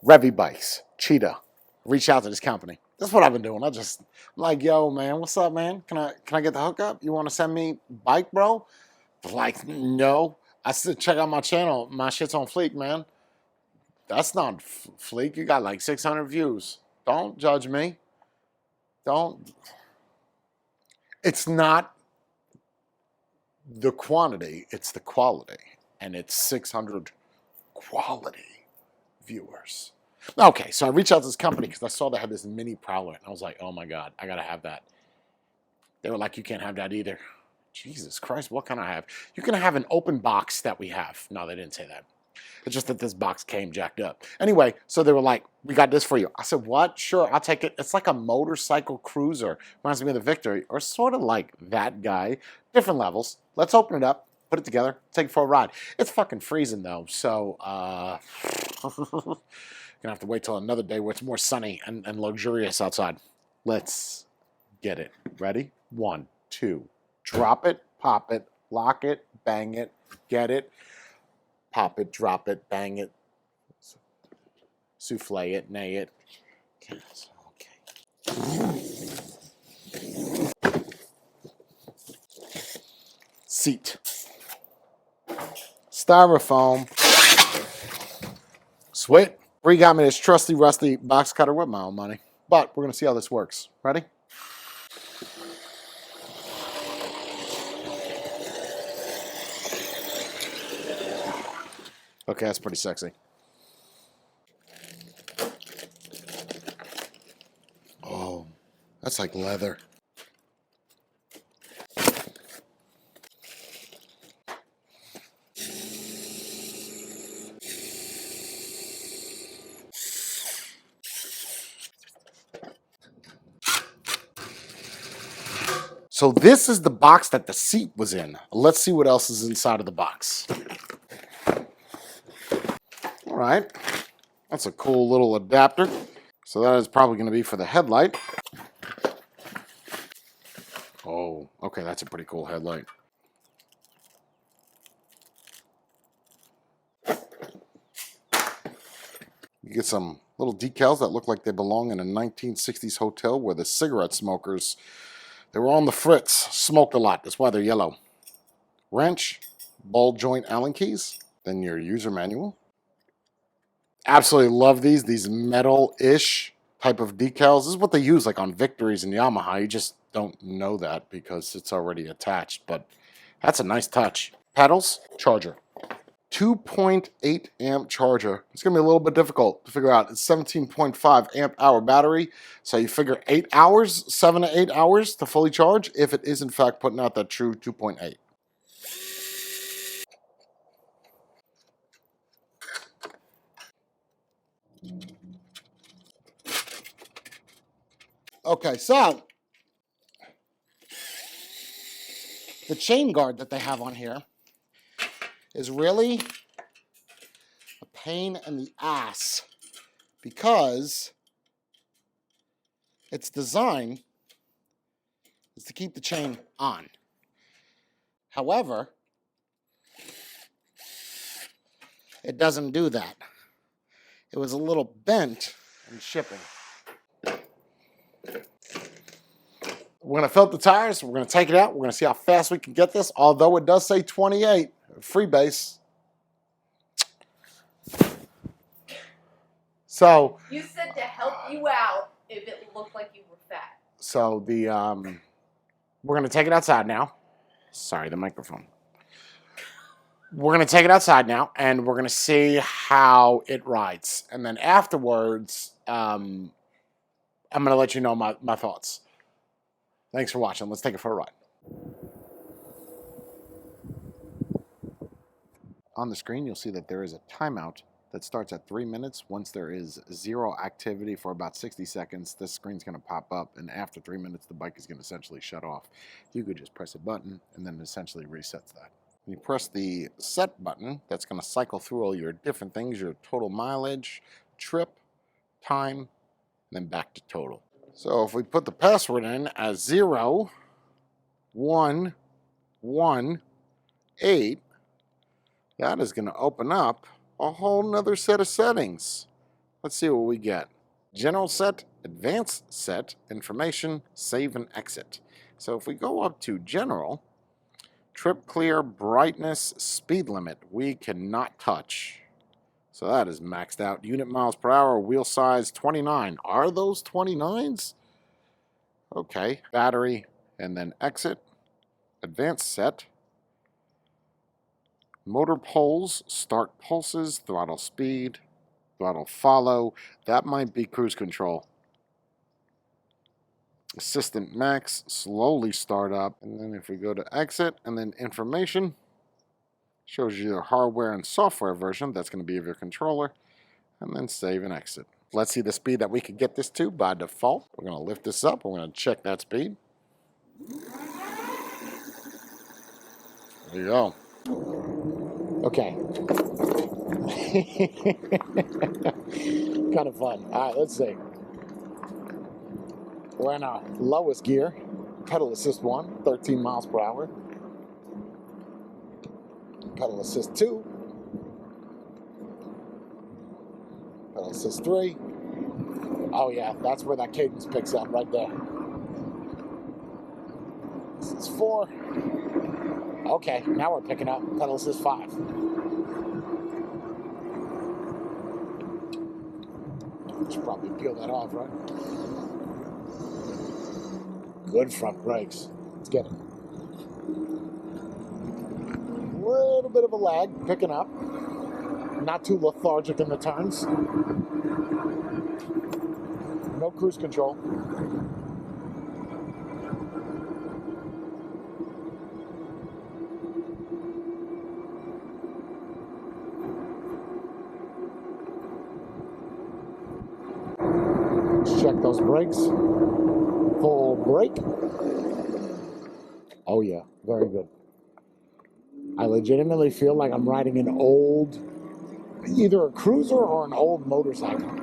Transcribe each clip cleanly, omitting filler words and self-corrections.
Revibikes Cheetah. Reach out to this company. That's what I've been doing. I'm like, yo, man, what's up, man? Can I get the hookup? You want to send me bike, bro? Like, no. I said, check out my channel. My shit's on Fleek, man. That's not Fleek. You got like 600 views. Don't judge me. Don't. It's not the quantity, it's the quality. And it's 600 quality viewers. Okay, so I reached out to this company because I saw they had this mini prowler. And I was like, oh my God, I got to have that. They were like, you can't have that either. Jesus Christ, what can I have? You can have an open box that we have. No, they didn't say that. It's just that this box came jacked up. Anyway, so they were like, we got this for you. I said, what? Sure, I'll take it. It's like a motorcycle cruiser. Reminds me of the Victory, or sort of like that guy. Different levels. Let's open it up, put it together, take it for a ride. It's fucking freezing though, so gonna have to wait till another day where it's more sunny and luxurious outside. Let's get it. Ready? 1, 2. Drop it, pop it, lock it, bang it, get it. Pop it, drop it, bang it, souffle it, nay it. Okay. Seat. Styrofoam. Sweet. Bree got me this trusty, rusty box cutter with my own money. But we're going to see how this works. Ready? Okay, that's pretty sexy. Oh, that's like leather. So this is the box that the seat was in. Let's see what else is inside of the box. All right, that's a cool little adapter. So that is probably going to be for the headlight. Oh, okay, that's a pretty cool headlight. You get some little decals that look like they belong in a 1960s hotel where the cigarette smokers, they were on the fritz, smoked a lot. That's why they're yellow. Wrench, ball joint Allen keys, then your user manual. Absolutely love these metal-ish type of decals. This is what they use like on Victories and Yamaha. You just don't know that because it's already attached, but that's a nice touch. Pedals, charger. 2.8 amp charger. It's going to be a little bit difficult to figure out. It's 17.5 amp hour battery. So you figure 8 hours, 7 to 8 hours to fully charge if it is in fact putting out that true 2.8. Okay, so the chain guard that they have on here is really a pain in the ass because its design is to keep the chain on. However, it doesn't do that. It was a little bent in shipping. We're going to fill up the tires. We're going to take it out. We're going to see how fast we can get this, although it does say 28 freebase. So you said to help you out if it looked like you were fat. So we're going to take it outside now. Sorry, the microphone. We're going to take it outside now, and we're going to see how it rides. And then afterwards, I'm going to let you know my thoughts. Thanks for watching. Let's take it for a ride. On the screen, you'll see that there is a timeout that starts at 3 minutes. Once there is 0 activity for about 60 seconds, this screen's going to pop up, and after 3 minutes, the bike is going to essentially shut off. You could just press a button, and then it essentially resets that. When you press the set button, that's going to cycle through all your different things, your total mileage, trip, time, and then back to total. So if we put the password in as 0, 1, 1, 8, that is going to open up a whole nother set of settings. Let's see what we get. General set, advanced set, information, save and exit. So if we go up to general, trip clear, brightness, speed limit, we cannot touch. So that is maxed out. Unit miles per hour, wheel size 29. Are those 29s? Okay. Battery, and then exit. Advanced set. Motor poles, start pulses, throttle speed, throttle follow. That might be cruise control. Assistant max, slowly start up. And then if we go to exit and then information, shows you the hardware and software version. That's going to be of your controller. And then save and exit. Let's see the speed that we could get this to by default. We're going to lift this up. We're going to check that speed. There you go. Okay. Kind of fun. All right, let's see. We're in our lowest gear. Pedal assist 1, 13 miles per hour. Pedal assist 2. Pedal assist 3. Oh yeah, that's where that cadence picks up right there. This is 4. Okay, now we're picking up. Pedal assist 5. Should probably peel that off, right? Good front brakes. Let's get it. A little bit of a lag, picking up. Not too lethargic in the turns. No cruise control. Let's check those brakes. Full brake. Oh yeah, very good. I legitimately feel like I'm riding an old, either a cruiser or an old motorcycle.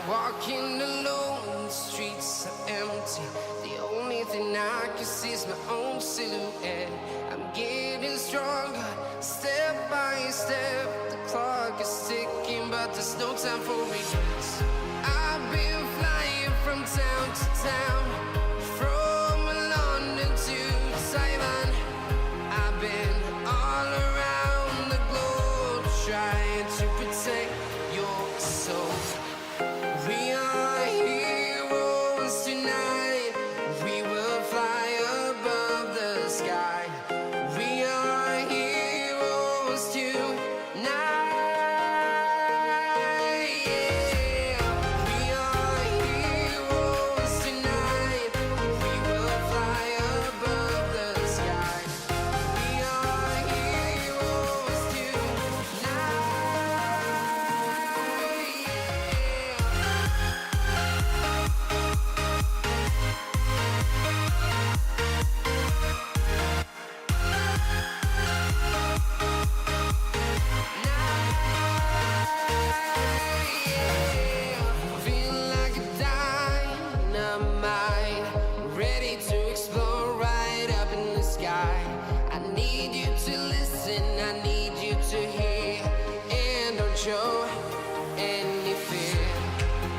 Walking alone, the streets are empty. The only thing I can see is my own silhouette. I'm getting stronger, step by step. The clock is ticking, but there's no time for regrets. I've been flying from town to town, from London to Taiwan. I've been all around the globe, trying to protect your soul. We are heroes tonight. We will fly above the sky. We are heroes tonight. Yeah. We are heroes tonight. We will fly above the sky. We are heroes tonight. Feel like a dynamite, ready to explode right up in the sky. I need you to listen, I need you to hear, and don't show any fear.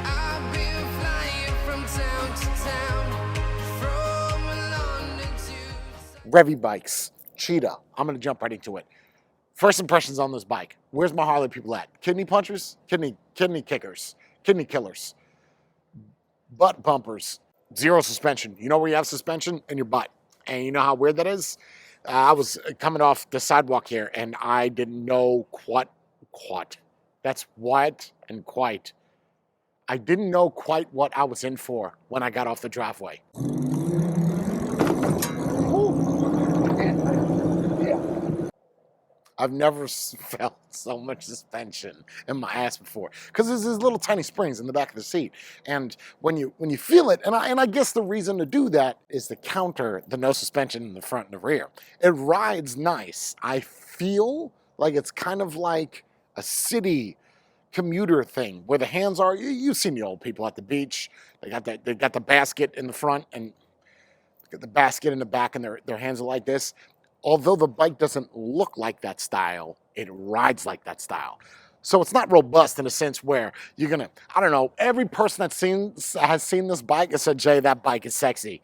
I've been flying from town to town, from London to Revibikes Cheetah. I'm going to jump right into it. First impressions on this bike. Where's my Harley people at? Kidney punchers, kidney kickers, kidney killers, butt bumpers, zero suspension. You know where you have suspension? In your butt. And you know how weird that is? I was coming off the sidewalk here and I didn't know quite. That's what and quite I didn't know quite what I was in for when I got off the driveway. I've never felt so much suspension in my ass before, because there's these little tiny springs in the back of the seat, and when you feel it, and I guess the reason to do that is to counter the no suspension in the front and the rear. It rides nice. I feel like it's kind of like a city commuter thing where the hands are. You've seen the old people at the beach. They got the basket in the front and the basket in the back, and their hands are like this. Although the bike doesn't look like that style, it rides like that style. So it's not robust in a sense where you're gonna, I don't know, every person has seen this bike and said, Jay, that bike is sexy.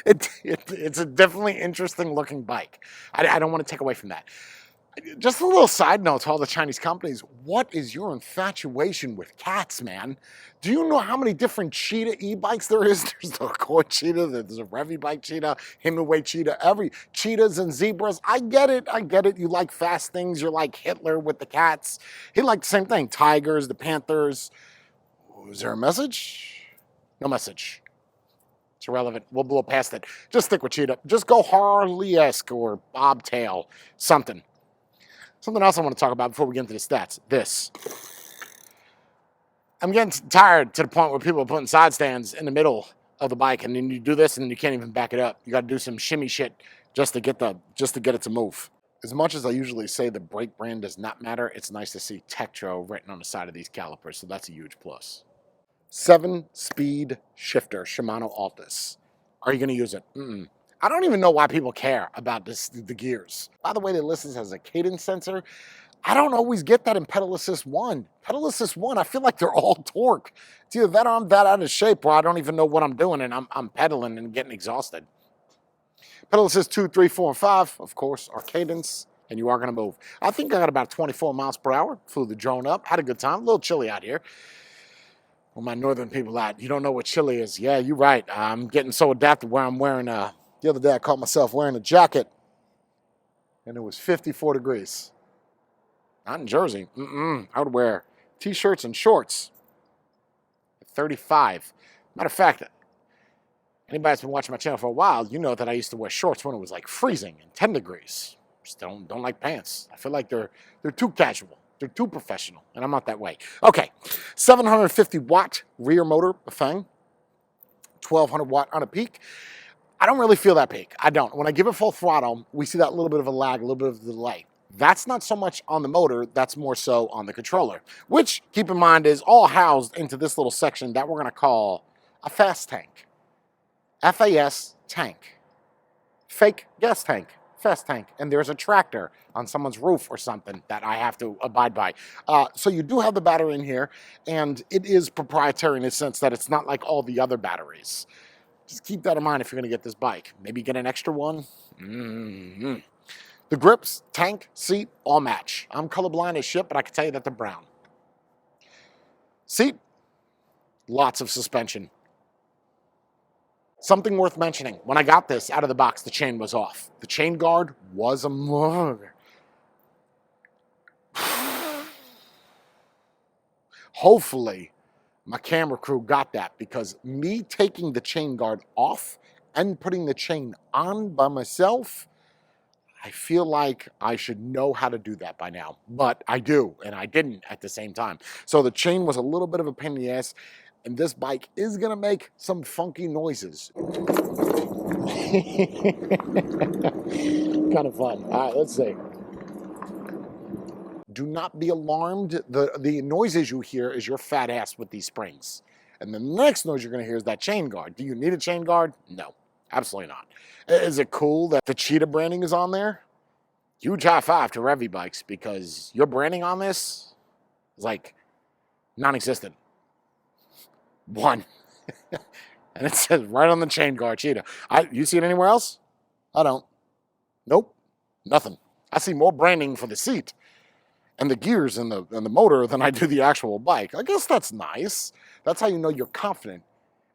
It's a definitely interesting looking bike. I don't want to take away from that. Just a little side note to all the Chinese companies. What is your infatuation with cats, man? Do you know how many different cheetah e-bikes there is? There's the Koi Cheetah, there's a Revibike Cheetah, Hemingway Cheetah, every cheetahs and zebras. I get it. You like fast things. You're like Hitler with the cats. He liked the same thing. Tigers, the panthers. Is there a message? No message. It's irrelevant. We'll blow past it. Just stick with cheetah. Just go Harley-esque or bobtail, something. Something else I want to talk about before we get into the stats. This. I'm getting tired to the point where people are putting side stands in the middle of the bike, and then you do this, and then you can't even back it up. You got to do some shimmy shit just to get it to move. As much as I usually say the brake brand does not matter, it's nice to see Tektro written on the side of these calipers, so that's a huge plus. 7-speed shifter, Shimano Altus. Are you going to use it? I don't even know why people care about the gears. By the way, they list this as a cadence sensor. I don't always get that in Pedal Assist 1. Pedal Assist 1, I feel like they're all torque. It's either that or I'm that out of shape where I don't even know what I'm doing and I'm pedaling and getting exhausted. Pedal Assist 2, 3, 4, and 5, of course, are cadence, and you are going to move. I think I got about 24 miles per hour. Flew the drone up, had a good time. A little chilly out here. Well, my northern people out, you don't know what chilly is. Yeah, you're right. I'm getting so adapted where I'm wearing the other day I caught myself wearing a jacket, and it was 54 degrees. Not in Jersey. I would wear t-shirts and shorts at 35. Matter of fact, anybody that's been watching my channel for a while, you know that I used to wear shorts when it was like freezing and 10 degrees. Just don't like pants. I feel like they're too casual. They're too professional, and I'm not that way. Okay, 750 watt rear motor, a thing. 1200 watt on a peak. I don't really feel that peak. I don't. When I give it full throttle, we see that little bit of a lag, a little bit of a delay. That's not so much on the motor, that's more so on the controller, which, keep in mind, is all housed into this little section that we're going to call a fast tank. FAS tank. Fake gas tank. Fast tank. And there's a tractor on someone's roof or something that I have to abide by. So you do have the battery in here, and it is proprietary in the sense that it's not like all the other batteries. Just keep that in mind if you're going to get this bike. Maybe get an extra one. The grips, tank, seat, all match. I'm colorblind as shit, but I can tell you that they're brown. Seat, lots of suspension. Something worth mentioning. When I got this out of the box, the chain was off. The chain guard was a mug. Hopefully, my camera crew got that, because me taking the chain guard off and putting the chain on by myself, I feel like I should know how to do that by now, but I do, and I didn't at the same time. So the chain was a little bit of a pain in the ass, and this bike is gonna make some funky noises. Kind of fun. All right, let's see. Do not be alarmed. The noises you hear is your fat ass with these springs. And the next noise you're gonna hear is that chain guard. Do you need a chain guard? No, absolutely not. Is it cool that the Cheetah branding is on there? Huge high five to Revibikes, because your branding on this is like non-existent. One. And it says right on the chain guard, Cheetah. You see it anywhere else? I don't. Nope, nothing. I see more branding for the seat and the gears and the motor than I do the actual bike. I guess that's nice. That's how you know you're confident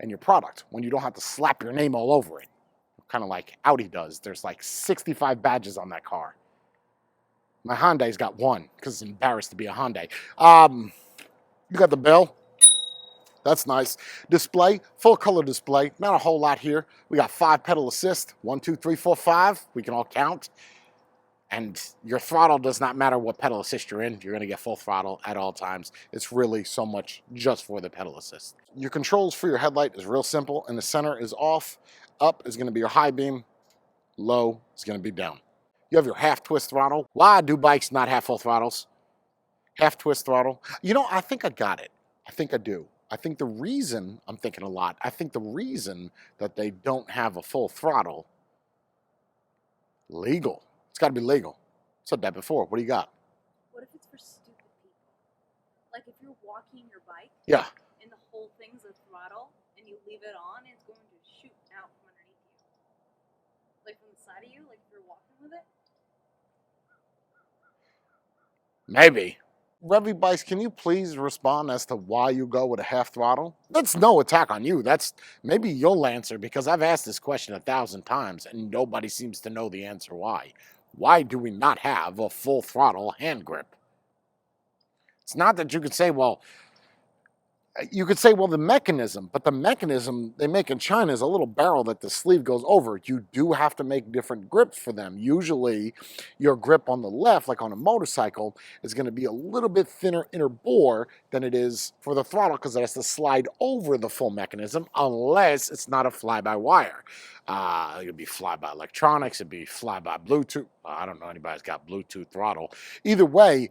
in your product, when you don't have to slap your name all over it. Kind of like Audi does. There's like 65 badges on that car. My Hyundai's got one because it's embarrassed to be a Hyundai. You got the bell. That's nice. Display, full color display. Not a whole lot here. We got 5 pedal assist. 1, 2, 3, 4, 5. We can all count. And your throttle does not matter what pedal assist you're in. You're going to get full throttle at all times. It's really so much just for the pedal assist. Your controls for your headlight is real simple. In the center is off. Up is going to be your high beam. Low is going to be down. You have your half twist throttle. Why do bikes not have full throttles? Half twist throttle. You know, I think I got it. I think I do. I think the reason, I'm thinking a lot, I think the reason that they don't have a full throttle, legal. It's got to be legal. Said that before. What do you got? What if it's for stupid people? Like if you're walking your bike Yeah. and the whole thing's a throttle and you leave it on, it's going to shoot out from underneath you. Like from the side of you, like if you're walking with it. Maybe. Revibikes, can you please respond as to why you go with a half throttle? That's no attack on you. That's maybe you'll answer because I've asked this question 1,000 times and nobody seems to know the answer why. Why do we not have a full throttle hand grip? It's not that you could say, well, the mechanism, but the mechanism they make in China is a little barrel that the sleeve goes over. You do have to make different grips for them. Usually your grip on the left, like on a motorcycle, is going to be a little bit thinner inner bore than it is for the throttle because it has to slide over the full mechanism unless it's not a fly-by-wire. It could be fly-by electronics, it'd be fly-by Bluetooth. I don't know anybody's got Bluetooth throttle. Either way,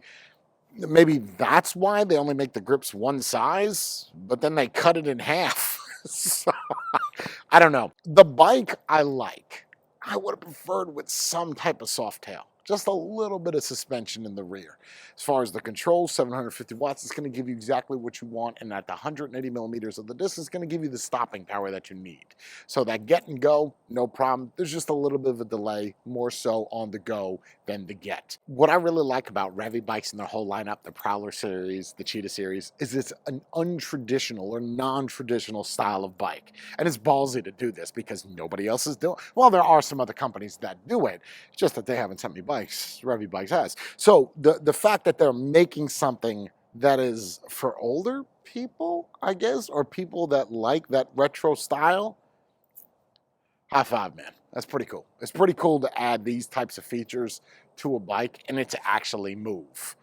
maybe that's why they only make the grips one size, but then they cut it in half. So, I don't know. The bike I like. I would have preferred with some type of soft tail. Just a little bit of suspension in the rear. As far as the controls, 750 watts, it's going to give you exactly what you want, and at the 180 millimeters of the disc, it's going to give you the stopping power that you need. So that get and go, no problem. There's just a little bit of a delay, more so on the go than the get. What I really like about Revibikes and their whole lineup, the Prowler series, the Cheetah series, is it's an untraditional or non-traditional style of bike. And it's ballsy to do this because nobody else is doing it. Well, there are some other companies that do it, it's just that they haven't sent me bikes. Revibikes has. So the fact that they're making something that is for older people, I guess, or people that like that retro style, high five, man. That's pretty cool. It's pretty cool to add these types of features to a bike and it to actually move.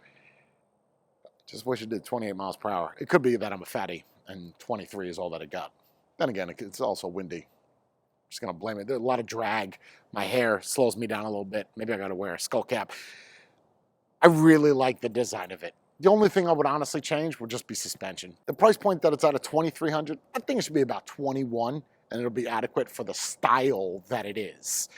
Just wish it did 28 miles per hour. It could be that I'm a fatty and 23 is all that it got. Then again, it's also windy. Just gonna blame it. There's a lot of drag. My hair slows me down a little bit. Maybe I gotta wear a skull cap. I really like the design of it. The only thing I would honestly change would just be suspension. The price point that it's at of $2,300, I think it should be about $21, and it'll be adequate for the style that it is.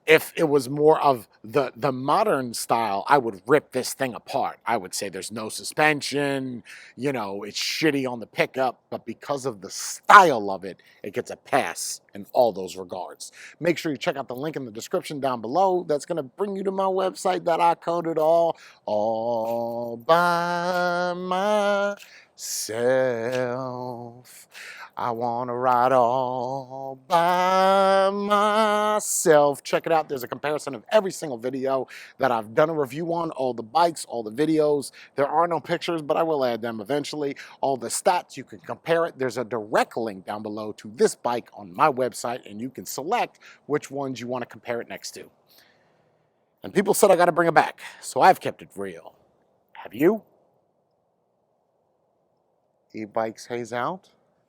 If it was more of the modern style, I would rip this thing apart. I would say there's no suspension, you know, it's shitty on the pickup, but because of the style of it, it gets a pass in all those regards. Make sure you check out the link in the description down below. That's going to bring you to my website that I coded all by myself. I want to ride all by myself. Check it out. There's a comparison of every single video that I've done a review on, all the bikes, all the videos. There are no pictures, but I will add them eventually. All the stats, you can compare it. There's a direct link down below to this bike on my website, and you can select which ones you want to compare it next to. And people said I got to bring it back, so I've kept it real. Have you? Ebikes Haze out.